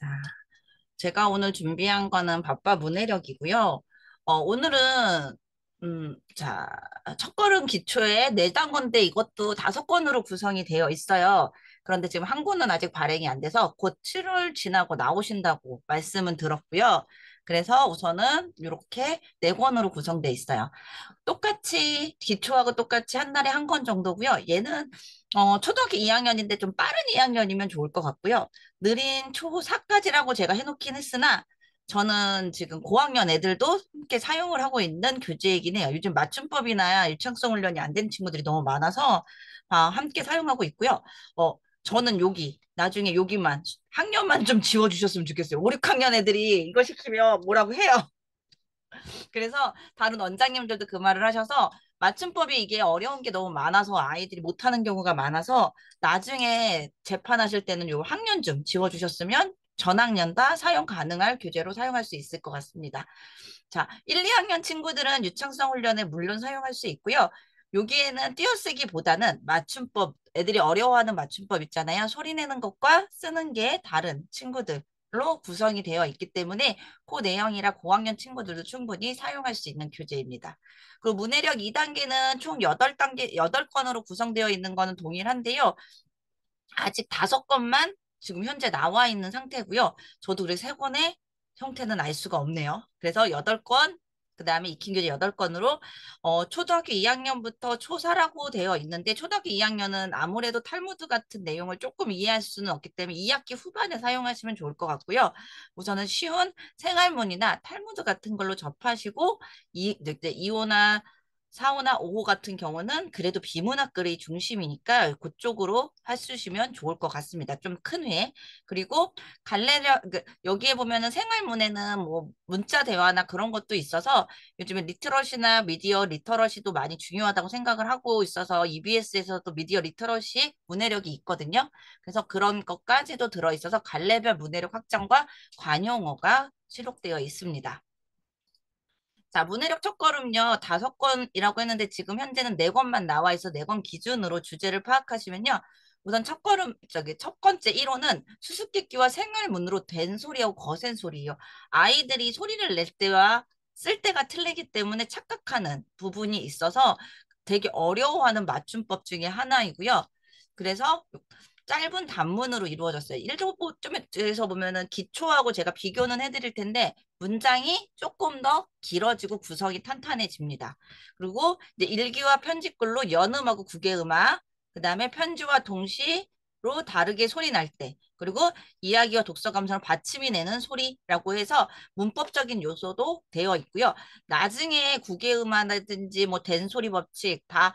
자, 제가 오늘 준비한 거는 밥과 문해력이고요. 오늘은, 자, 첫 걸음 기초에 네 단건데 이것도 다섯 건으로 구성이 되어 있어요. 그런데 지금 한 권은 아직 발행이 안 돼서 곧 7월 지나고 나오신다고 말씀은 들었고요. 그래서 우선은 이렇게 네 권으로 구성되어 있어요. 똑같이 기초하고 똑같이 한 달에 한 권 정도고요. 얘는 초등학교 2학년인데 좀 빠른 2학년이면 좋을 것 같고요. 느린 초4까지라고 제가 해놓긴 했으나 저는 지금 고학년 애들도 함께 사용을 하고 있는 교재이긴 해요. 요즘 맞춤법이나 일창성 훈련이 안 되는 친구들이 너무 많아서 함께 사용하고 있고요. 저는 여기 나중에 여기만 학년만 좀 지워주셨으면 좋겠어요. 5, 6학년 애들이 이거 시키면 뭐라고 해요. 그래서 다른 원장님들도 그 말을 하셔서 맞춤법이 이게 어려운 게 너무 많아서 아이들이 못하는 경우가 많아서 나중에 재판하실 때는 요 학년 좀 지워주셨으면 전학년 다 사용 가능할 교재로 사용할 수 있을 것 같습니다. 자, 1, 2학년 친구들은 유창성 훈련에 물론 사용할 수 있고요. 여기에는 띄어쓰기보다는 맞춤법, 애들이 어려워하는 맞춤법 있잖아요. 소리 내는 것과 쓰는 게 다른 친구들로 구성이 되어 있기 때문에 그 내용이라 고학년 친구들도 충분히 사용할 수 있는 교재입니다. 그리고 문해력 2단계는 총 8단계, 8건으로 구성되어 있는 거는 동일한데요. 아직 5건만 지금 현재 나와 있는 상태고요. 저도 그래서 3권의 형태는 알 수가 없네요. 그래서 8건, 그 다음에 익힌 교재 8건으로 초등학교 2학년부터 초사라고 되어 있는데 초등학교 2학년은 아무래도 탈무드 같은 내용을 조금 이해할 수는 없기 때문에 2학기 후반에 사용하시면 좋을 것 같고요. 우선은 쉬운 생활문이나 탈무드 같은 걸로 접하시고 이제 이호나 4호나 5호 같은 경우는 그래도 비문학 글이 중심이니까 그쪽으로 하시면 좋을 것 같습니다. 좀 큰 회. 그리고 여기에 보면은 생활문에는 뭐 문자 대화나 그런 것도 있어서 요즘에 리터러시나 미디어 리터러시도 많이 중요하다고 생각을 하고 있어서 EBS에서도 미디어 리터러시 문해력이 있거든요. 그래서 그런 것까지도 들어있어서 갈래별 문해력 확장과 관용어가 수록되어 있습니다. 자, 문해력 첫걸음요, 5건이라고 했는데 지금 현재는 4건만 나와 있어 4건 기준으로 주제를 파악하시면요. 우선 첫 번째 1호는 수수께끼와 생활문으로 된 소리하고 거센 소리예요. 아이들이 소리를 낼 때와 쓸 때가 틀리기 때문에 착각하는 부분이 있어서 되게 어려워하는 맞춤법 중에 하나이고요. 그래서 짧은 단문으로 이루어졌어요. 1조에서 보면은 기초하고 제가 비교는 해드릴 텐데 문장이 조금 더 길어지고 구성이 탄탄해집니다. 그리고 이제 일기와 편집글로 연음하고 구개음악, 그 다음에 편지와 동시로 다르게 소리 날 때, 그리고 이야기와 독서 감상을 받침이 내는 소리라고 해서 문법적인 요소도 되어 있고요. 나중에 구개음악이라든지 뭐 된소리 법칙 다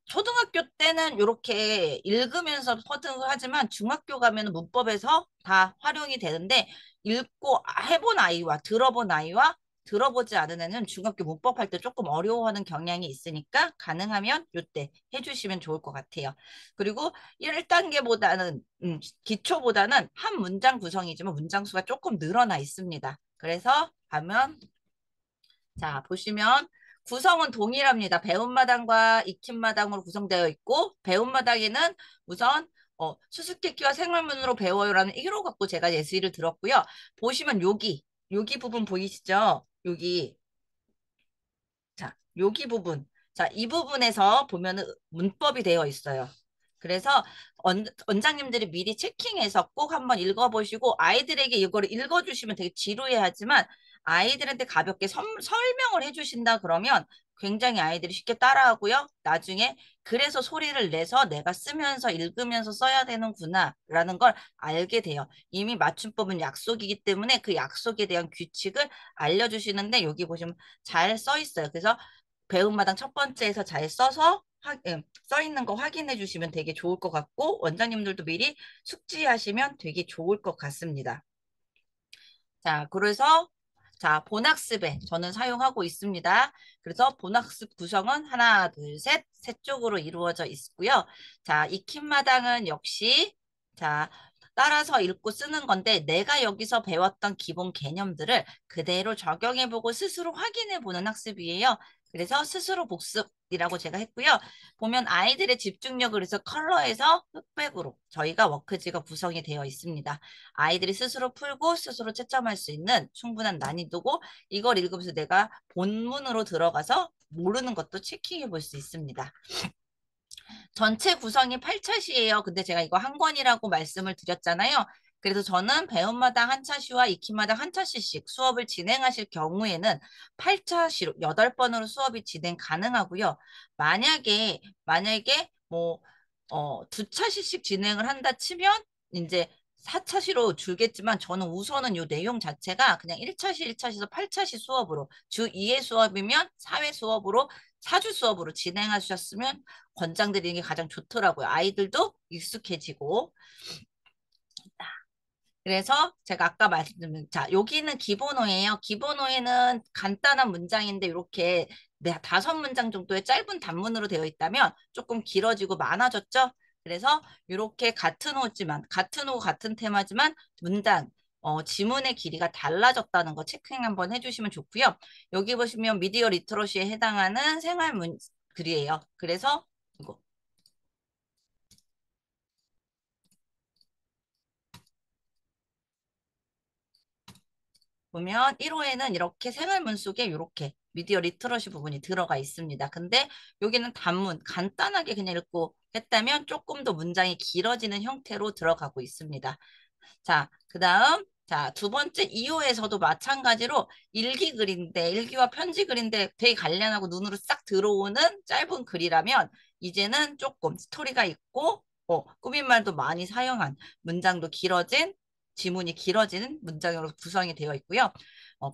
초등학교 때는 이렇게 읽으면서 퍼득을 하지만 중학교 가면 문법에서 다 활용이 되는데 읽고 해본 아이와 들어본 아이와 들어보지 않은 애는 중학교 문법 할 때 조금 어려워하는 경향이 있으니까 가능하면 이때 해주시면 좋을 것 같아요. 그리고 1단계보다는 기초보다는 한 문장 구성이지만 문장 수가 조금 늘어나 있습니다. 그래서 가면 자, 보시면 구성은 동일합니다. 배움마당과 익힘마당으로 구성되어 있고 배움마당에는 우선 수수께끼와 생활문으로 배워요라는 1호 갖고 제가 예시를 들었고요. 보시면 여기 부분 보이시죠? 여기 부분. 자, 이 부분에서 보면은 문법이 되어 있어요. 그래서 원장님들이 미리 체킹해서 꼭 한번 읽어보시고 아이들에게 이거를 읽어주시면 되게 지루해하지만 아이들한테 가볍게 설명을 해주신다 그러면 굉장히 아이들이 쉽게 따라하고요. 나중에 그래서 소리를 내서 내가 쓰면서 읽으면서 써야 되는구나 라는 걸 알게 돼요. 이미 맞춤법은 약속이기 때문에 그 약속에 대한 규칙을 알려주시는데 여기 보시면 잘 써 있어요. 그래서 배움마당 첫 번째에서 잘 써 있는 거 확인해 주시면 되게 좋을 것 같고, 원장님들도 미리 숙지하시면 되게 좋을 것 같습니다. 자, 그래서, 자, 본학습에 저는 사용하고 있습니다. 그래서 본학습 구성은 하나, 둘, 셋 쪽으로 이루어져 있고요. 자, 익힘마당은 역시, 자, 따라서 읽고 쓰는 건데 내가 여기서 배웠던 기본 개념들을 그대로 적용해보고 스스로 확인해보는 학습이에요. 그래서 스스로 복습이라고 제가 했고요. 보면 아이들의 집중력을 그래서 컬러에서 흑백으로 저희가 워크지가 구성이 되어 있습니다. 아이들이 스스로 풀고 스스로 채점할 수 있는 충분한 난이도고 이걸 읽으면서 내가 본문으로 들어가서 모르는 것도 체킹해 볼 수 있습니다. 전체 구성이 8차시예요. 근데 제가 이거 한 권이라고 말씀을 드렸잖아요. 그래서 저는 배움마당 한 차시와 익히마당 한 차시씩 수업을 진행하실 경우에는 8차시로 8번으로 수업이 진행 가능하고요. 만약에 뭐 두 차시씩 진행을 한다 치면 이제 4차시로 줄겠지만 저는 우선은 요 내용 자체가 그냥 1차시, 1차시에서 8차시 수업으로 주 2회 수업이면 4회 수업으로 4주 수업으로 진행하셨으면 권장드리는 게 가장 좋더라고요. 아이들도 익숙해지고. 그래서 제가 아까 말씀드린, 자, 여기는 기본어예요. 기본어에는 간단한 문장인데 이렇게 네, 5문장 정도의 짧은 단문으로 되어 있다면 조금 길어지고 많아졌죠? 그래서 이렇게 같은 호지만, 같은 호, 같은 테마지만 문장, 지문의 길이가 달라졌다는 거 체킹 한번 해주시면 좋고요. 여기 보시면 미디어 리터러시에 해당하는 생활문 글이에요. 그래서 이거 보면 1호에는 이렇게 생활문 속에 이렇게 미디어 리터러시 부분이 들어가 있습니다. 근데 여기는 단문 간단하게 그냥 읽고 했다면 조금 더 문장이 길어지는 형태로 들어가고 있습니다. 자, 그다음 자, 두 번째 2호에서도 마찬가지로 일기 글인데 일기와 편지 글인데 되게 관련하고 눈으로 싹 들어오는 짧은 글이라면 이제는 조금 스토리가 있고 꾸민말도 많이 사용한 문장도 길어진 지문이 길어지는 문장으로 구성이 되어 있고요.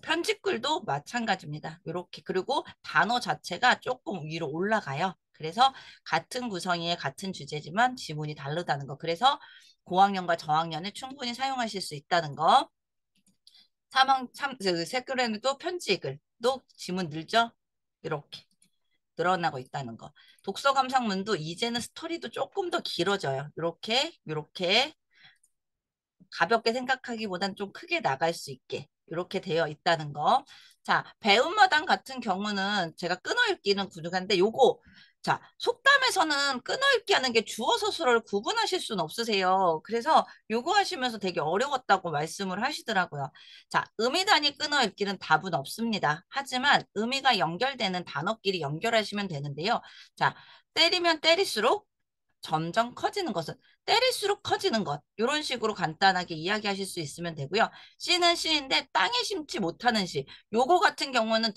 편집글도 마찬가지입니다. 이렇게 그리고 단어 자체가 조금 위로 올라가요. 그래서 같은 구성의 같은 주제지만 지문이 다르다는 거. 그래서 고학년과 저학년에 충분히 사용하실 수 있다는 거. 세글에도 편집글도 지문 늘죠? 이렇게 늘어나고 있다는 거. 독서 감상문도 이제는 스토리도 조금 더 길어져요. 이렇게 가볍게 생각하기보단 좀 크게 나갈 수 있게 이렇게 되어 있다는 거. 자, 배움마당 같은 경우는 제가 끊어읽기는 구조한데 요거 자, 속담에서는 끊어읽기 하는 게 주어 서술어를 구분하실 수는 없으세요. 그래서 요거 하시면서 되게 어려웠다고 말씀을 하시더라고요. 자, 의미 단위 끊어읽기는 답은 없습니다. 하지만 의미가 연결되는 단어끼리 연결하시면 되는데요. 자, 때리면 때릴수록 점점 커지는 것은 때릴수록 커지는 것. 이런 식으로 간단하게 이야기하실 수 있으면 되고요. 씨는 씨인데 땅에 심지 못하는 씨. 요거 같은 경우는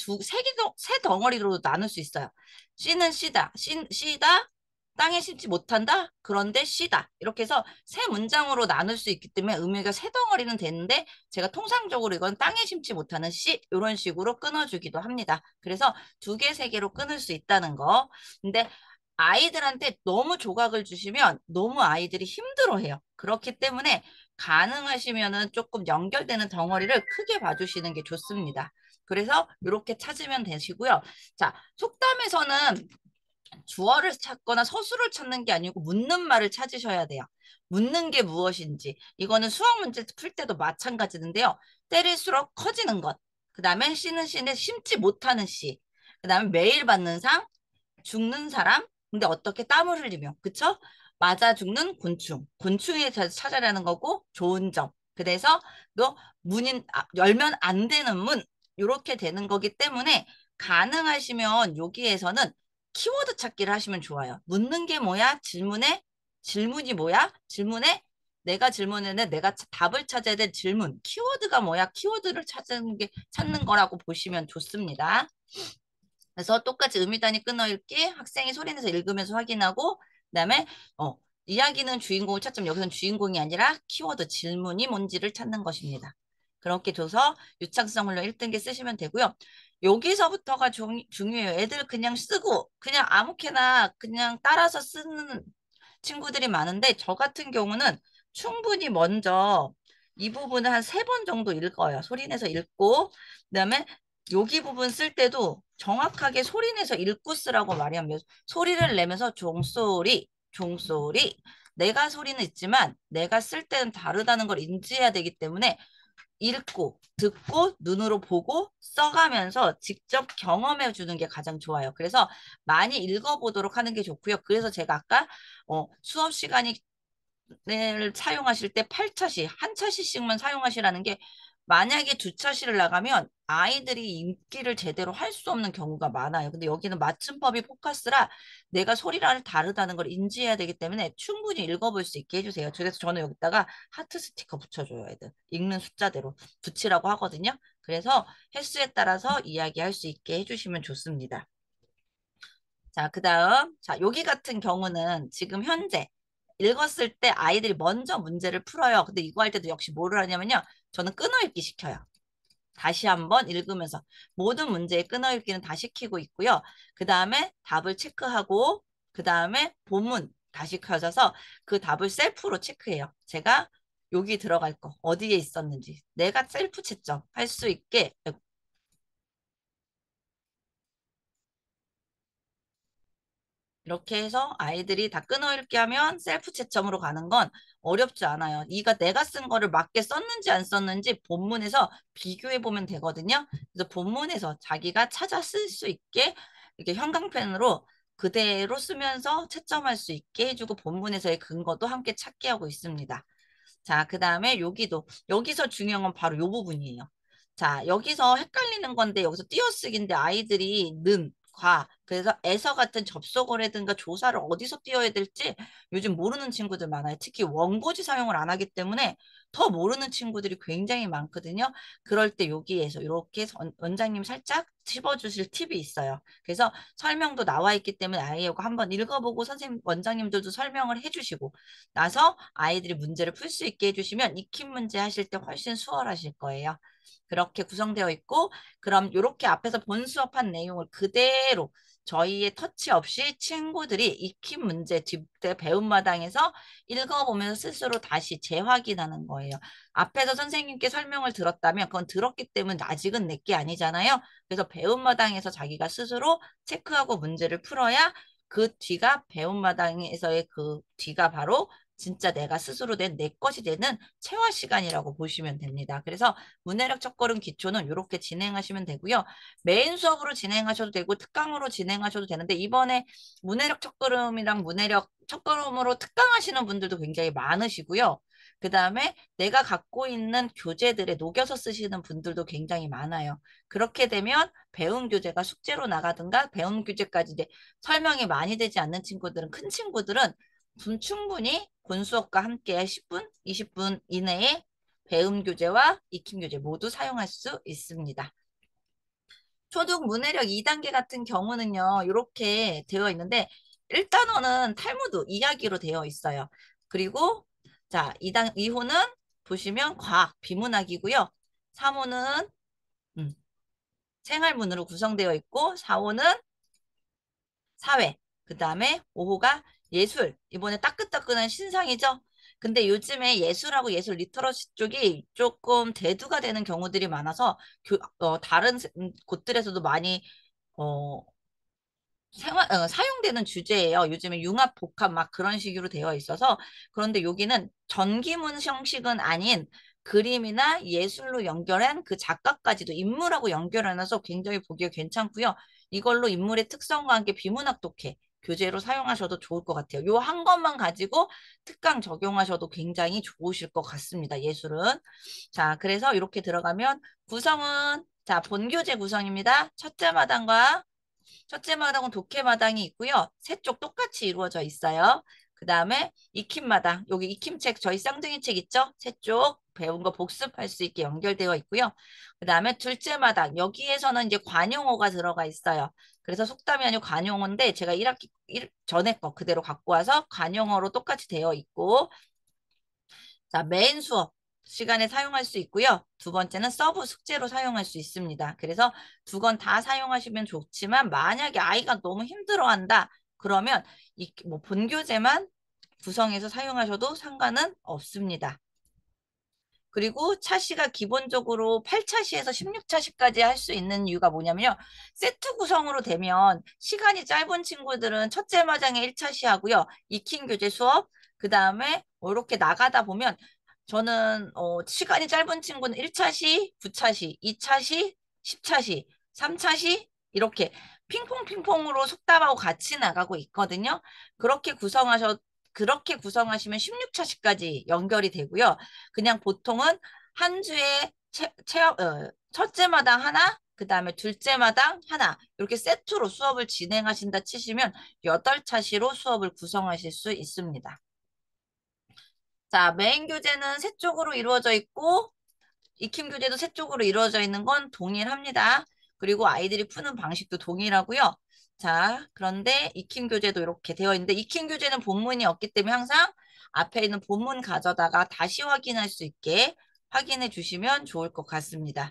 세 덩어리로 나눌 수 있어요. 씨는 씨다. 씨다. 땅에 심지 못한다. 그런데 씨다. 이렇게 해서 세 문장으로 나눌 수 있기 때문에 의미가 세 덩어리는 되는데 제가 통상적으로 이건 땅에 심지 못하는 씨 이런 식으로 끊어주기도 합니다. 그래서 두 개, 세 개로 끊을 수 있다는 거. 근데 아이들한테 너무 조각을 주시면 너무 아이들이 힘들어해요. 그렇기 때문에 가능하시면은 조금 연결되는 덩어리를 크게 봐주시는 게 좋습니다. 그래서 이렇게 찾으면 되시고요. 자, 속담에서는 주어를 찾거나 서술을 찾는 게 아니고 묻는 말을 찾으셔야 돼요. 묻는 게 무엇인지. 이거는 수학 문제 풀 때도 마찬가지인데요. 때릴수록 커지는 것. 그 다음에 씨는 씨인데 심지 못하는 씨. 그 다음에 매일 받는 상, 죽는 사람, 근데 어떻게 땀을 흘리며, 그쵸? 맞아 죽는 곤충. 곤충에 찾아라는 거고, 좋은 점. 그래서 너 열면 안 되는 문. 이렇게 되는 거기 때문에 가능하시면 여기에서는 키워드 찾기를 하시면 좋아요. 묻는 게 뭐야? 질문이 뭐야? 내가 질문했는데 내가 답을 찾아야 될 질문. 키워드가 뭐야? 키워드를 찾는 거라고 보시면 좋습니다. 그래서 똑같이 의미 단위 끊어읽기, 학생이 소리내서 읽으면서 확인하고, 그다음에 이야기는 주인공을 찾지만 여기서는 주인공이 아니라 키워드 질문이 뭔지를 찾는 것입니다. 그렇게 줘서 유창성 훈련 1등기 쓰시면 되고요. 여기서부터가 중요해요. 애들 그냥 쓰고 그냥 아무렇게나 그냥 따라서 쓰는 친구들이 많은데 저 같은 경우는 충분히 먼저 이 부분을 한 3번 정도 읽어요. 소리내서 읽고 그다음에 여기 부분 쓸 때도 정확하게 소리내서 읽고 쓰라고 말하면 소리를 내면서 종소리 내가 소리는 있지만 내가 쓸 때는 다르다는 걸 인지해야 되기 때문에 읽고, 듣고, 눈으로 보고, 써가면서 직접 경험해 주는 게 가장 좋아요. 그래서 많이 읽어보도록 하는 게 좋고요. 그래서 제가 아까 수업 시간이 을 사용하실 때 8차시, 한 차시씩만 사용하시라는 게 만약에 두 차시를 나가면 아이들이 읽기를 제대로 할 수 없는 경우가 많아요. 근데 여기는 맞춤법이 포커스라 내가 소리를 다르다는 걸 인지해야 되기 때문에 충분히 읽어볼 수 있게 해주세요. 그래서 저는 여기다가 하트 스티커 붙여줘요, 애들. 읽는 숫자대로 붙이라고 하거든요. 그래서 횟수에 따라서 이야기할 수 있게 해주시면 좋습니다. 자, 그 다음, 자, 여기 같은 경우는 지금 현재 읽었을 때 아이들이 먼저 문제를 풀어요. 근데 이거 할 때도 역시 뭐를 하냐면요. 저는 끊어읽기 시켜요. 다시 한번 읽으면서 모든 문제의 끊어읽기는 다 시키고 있고요. 그 다음에 답을 체크하고, 그 다음에 본문 다시 켜져서 그 답을 셀프로 체크해요. 제가 여기 들어갈 거, 어디에 있었는지 내가 셀프 채점할 수 있게 이렇게 해서 아이들이 다 끊어읽기 하면 셀프 채점으로 가는 건 어렵지 않아요. 이가 내가 쓴 거를 맞게 썼는지 안 썼는지 본문에서 비교해 보면 되거든요. 그래서 본문에서 자기가 찾아 쓸 수 있게 이렇게 형광펜으로 그대로 쓰면서 채점할 수 있게 해주고 본문에서의 근거도 함께 찾게 하고 있습니다. 자, 그 다음에 여기서 중요한 건 바로 요 부분이에요. 자, 여기서 헷갈리는 건데, 여기서 띄어쓰기인데 아이들이 그래서 에서 같은 접속어라든가 조사를 어디서 띄어야 될지 요즘 모르는 친구들 많아요. 특히 원고지 사용을 안 하기 때문에 더 모르는 친구들이 굉장히 많거든요. 그럴 때 여기에서 이렇게 원장님 살짝 짚어주실 팁이 있어요. 그래서 설명도 나와 있기 때문에 아이하고 한번 읽어보고 선생님, 원장님들도 설명을 해주시고 나서 아이들이 문제를 풀 수 있게 해주시면 익힌 문제 하실 때 훨씬 수월하실 거예요. 그렇게 구성되어 있고 그럼 이렇게 앞에서 본 수업한 내용을 그대로 저희의 터치 없이 친구들이 익힌 문제 뒷대 배움마당에서 읽어보면서 스스로 다시 재확인하는 거예요. 앞에서 선생님께 설명을 들었다면 그건 들었기 때문에 아직은 내게 아니잖아요. 그래서 배움마당에서 자기가 스스로 체크하고 문제를 풀어야 그 뒤가 배움마당에서의 그 뒤가 바로 진짜 내가 스스로 낸 내 것이 되는 체화 시간이라고 보시면 됩니다. 그래서 문해력 첫걸음 기초는 이렇게 진행하시면 되고요. 메인 수업으로 진행하셔도 되고 특강으로 진행하셔도 되는데 이번에 문해력 첫걸음이랑 문해력 첫걸음으로 특강하시는 분들도 굉장히 많으시고요. 그 다음에 내가 갖고 있는 교재들에 녹여서 쓰시는 분들도 굉장히 많아요. 그렇게 되면 배운 교재가 숙제로 나가든가 배운 교재까지 이제 설명이 많이 되지 않는 친구들은 큰 친구들은 충분히 본 수업과 함께 10분, 20분 이내에 배움 교재와 익힘 교재 모두 사용할 수 있습니다. 초등 문해력 2단계 같은 경우는요, 이렇게 되어 있는데, 1단원은 탈무드 이야기로 되어 있어요. 그리고, 자, 2호는 보시면 과학, 비문학이고요. 3호는 생활문으로 구성되어 있고, 4호는 사회, 그 다음에 5호가 예술. 이번에 따끈따끈한 신상이죠. 근데 요즘에 예술하고 예술 리터러시 쪽이 조금 대두가 되는 경우들이 많아서 다른 곳들에서도 많이 어, 사용되는 주제예요. 요즘에 융합, 복합 막 그런 식으로 되어 있어서 그런데 여기는 전기문 형식은 아닌 그림이나 예술로 연결한 그 작가까지도 인물하고 연결해놔서 굉장히 보기가 괜찮고요. 이걸로 인물의 특성과 함께 비문학 독해 교재로 사용하셔도 좋을 것 같아요. 요 한 것만 가지고 특강 적용하셔도 굉장히 좋으실 것 같습니다. 예술은. 자, 그래서 이렇게 들어가면 구성은 자, 본교재 구성입니다. 첫째 마당은 독해마당이 있고요. 세 쪽 똑같이 이루어져 있어요. 그 다음에 익힘마당, 여기 익힘책, 저희 쌍둥이 책 있죠? 세 쪽 배운 거 복습할 수 있게 연결되어 있고요. 그 다음에 둘째 마당, 여기에서는 이제 관용어가 들어가 있어요. 그래서 속담이 아니고 관용어인데 제가 1학기 전에 거 그대로 갖고 와서 관용어로 똑같이 되어 있고 자, 메인 수업 시간에 사용할 수 있고요. 두 번째는 서브 숙제로 사용할 수 있습니다. 그래서 두 건 다 사용하시면 좋지만 만약에 아이가 너무 힘들어한다. 그러면 뭐 본교재만 구성해서 사용하셔도 상관은 없습니다. 그리고 차시가 기본적으로 8차시에서 16차시까지 할 수 있는 이유가 뭐냐면요. 세트 구성으로 되면 시간이 짧은 친구들은 첫째 마당에 1차시 하고요. 익힌 교재 수업, 그 다음에 이렇게 나가다 보면 저는 시간이 짧은 친구는 1차 시, 9차 시, 2차 시, 10차 시, 3차 시 이렇게 핑퐁 핑퐁으로 속담하고 같이 나가고 있거든요. 그렇게 구성하셔 그렇게 구성하시면 16차시까지 연결이 되고요. 그냥 보통은 한 주에 첫째 마당 하나, 그 다음에 둘째 마당 하나 이렇게 세트로 수업을 진행하신다 치시면 8차시로 수업을 구성하실 수 있습니다. 자, 메인 교재는 세 쪽으로 이루어져 있고, 익힘 교재도 세 쪽으로 이루어져 있는 건 동일합니다. 그리고 아이들이 푸는 방식도 동일하고요. 자, 그런데 익힘 교재도 이렇게 되어 있는데, 익힘 교재는 본문이 없기 때문에 항상 앞에 있는 본문 가져다가 다시 확인할 수 있게 확인해 주시면 좋을 것 같습니다.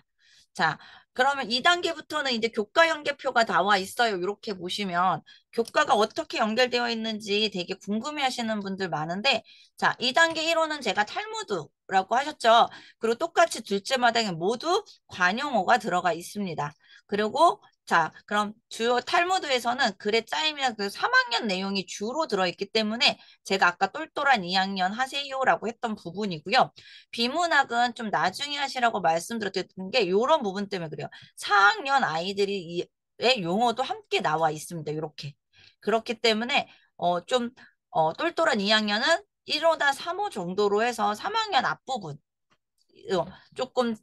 자, 그러면 2단계부터는 이제 교과 연계표가 나와 있어요. 이렇게 보시면 교과가 어떻게 연결되어 있는지 되게 궁금해 하시는 분들 많은데, 자, 2단계 1호는 제가 탈무드라고 하셨죠. 그리고 똑같이 둘째 마당에 모두 관용어가 들어가 있습니다. 그리고 자, 그럼 주요 탈무드에서는 글의 짜임이나 그 3학년 내용이 주로 들어있기 때문에 제가 아까 똘똘한 2학년 하세요라고 했던 부분이고요. 비문학은 좀 나중에 하시라고 말씀드렸던 게 이런 부분 때문에 그래요. 4학년 아이들이 의 용어도 함께 나와 있습니다. 이렇게. 그렇기 때문에 좀 똘똘한 2학년은 1호나 3호 정도로 해서 3학년 앞부분 조금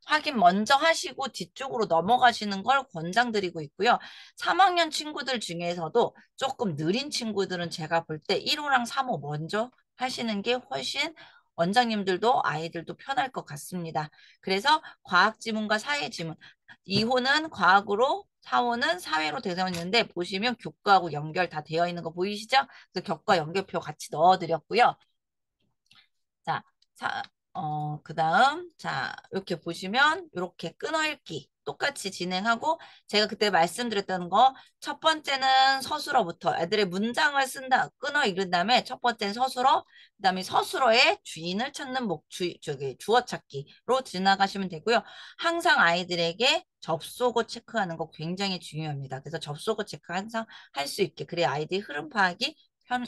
확인 먼저 하시고 뒤쪽으로 넘어가시는 걸 권장드리고 있고요. 3학년 친구들 중에서도 조금 느린 친구들은 제가 볼 때 1호랑 3호 먼저 하시는 게 훨씬 원장님들도 아이들도 편할 것 같습니다. 그래서 과학 지문과 사회 지문, 2호는 과학으로 4호는 사회로 되어 있는데 보시면 교과하고 연결 다 되어 있는 거 보이시죠? 그래서 교과 연결표 같이 넣어드렸고요. 자, 그 다음, 자, 이렇게 보시면, 이렇게 끊어읽기 똑같이 진행하고, 제가 그때 말씀드렸던 거, 첫 번째는 서술어부터 애들의 문장을 쓴다, 끊어 읽은 다음에, 첫 번째는 서술어, 그 다음에 서술어의 주인을 찾는 주어 찾기로 지나가시면 되고요. 항상 아이들에게 접속어 체크하는 거 굉장히 중요합니다. 그래서 접속어 체크 항상 할 수 있게, 그래야 아이들이 흐름 파악이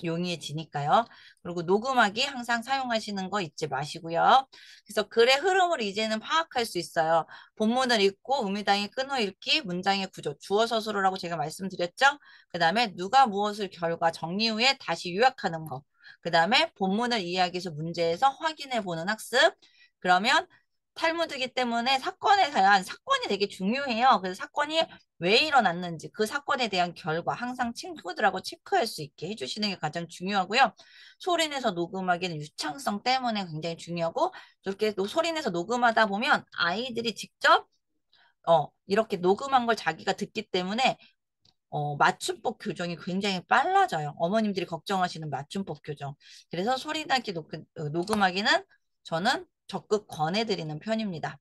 용이해지니까요. 그리고 녹음하기 항상 사용하시는 거 잊지 마시고요. 그래서 글의 흐름을 이제는 파악할 수 있어요. 본문을 읽고 의미당의 끊어읽기, 문장의 구조, 주어 서술어라고 제가 말씀드렸죠. 그 다음에 누가 무엇을 결과 정리 후에 다시 요약하는 거. 그 다음에 본문을 이해하기 위해서 문제에서 확인해 보는 학습. 그러면 탈무드이기 때문에 사건에 대한 사건이 되게 중요해요. 그래서 사건이 왜 일어났는지 그 사건에 대한 결과 항상 친구들하고 체크할 수 있게 해주시는 게 가장 중요하고요. 소리내서 녹음하기는 유창성 때문에 굉장히 중요하고 저렇게 소리내서 녹음하다 보면 아이들이 직접 이렇게 녹음한 걸 자기가 듣기 때문에 맞춤법 교정이 굉장히 빨라져요. 어머님들이 걱정하시는 맞춤법 교정. 그래서 소리나기 녹음하기는 저는 적극 권해드리는 편입니다.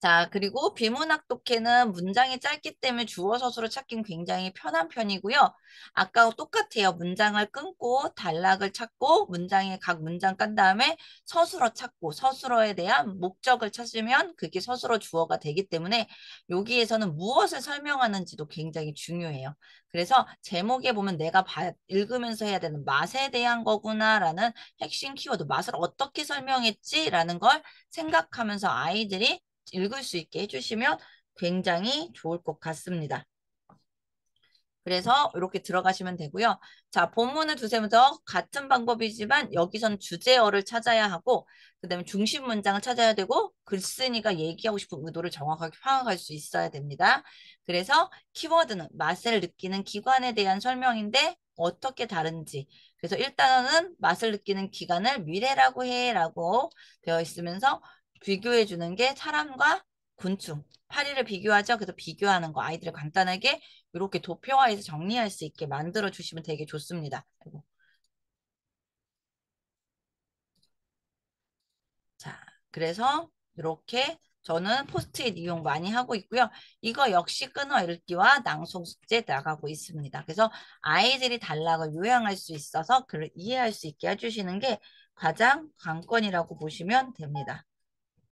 자, 그리고 비문학 독해는 문장이 짧기 때문에 주어 서술을 찾긴 굉장히 편한 편이고요. 아까와 똑같아요. 문장을 끊고 단락을 찾고 문장에 각 문장 깐 다음에 서술어 찾고 서술어에 대한 목적을 찾으면 그게 서술어 주어가 되기 때문에 여기에서는 무엇을 설명하는지도 굉장히 중요해요. 그래서 제목에 보면 내가 읽으면서 해야 되는 맛에 대한 거구나라는 핵심 키워드, 맛을 어떻게 설명했지라는 걸 생각하면서 아이들이 읽을 수 있게 해주시면 굉장히 좋을 것 같습니다. 그래서 이렇게 들어가시면 되고요. 자, 본문을 두세면서 같은 방법이지만 여기선 주제어를 찾아야 하고 그다음에 중심 문장을 찾아야 되고 글쓴이가 얘기하고 싶은 의도를 정확하게 파악할 수 있어야 됩니다. 그래서 키워드는 맛을 느끼는 기관에 대한 설명인데 어떻게 다른지. 그래서 일단은 맛을 느끼는 기관을 미래라고 해라고 되어 있으면서 비교해 주는 게 사람과 곤충, 파리를 비교하죠. 그래서 비교하는 거 아이들을 간단하게 이렇게 도표화해서 정리할 수 있게 만들어 주시면 되게 좋습니다. 아이고. 자, 그래서 이렇게 저는 포스트잇 이용 많이 하고 있고요. 이거 역시 끊어 읽기와 낭송 숙제 나가고 있습니다. 그래서 아이들이 단락을 요약할 수 있어서 글을 이해할 수 있게 해주시는 게 가장 관건이라고 보시면 됩니다.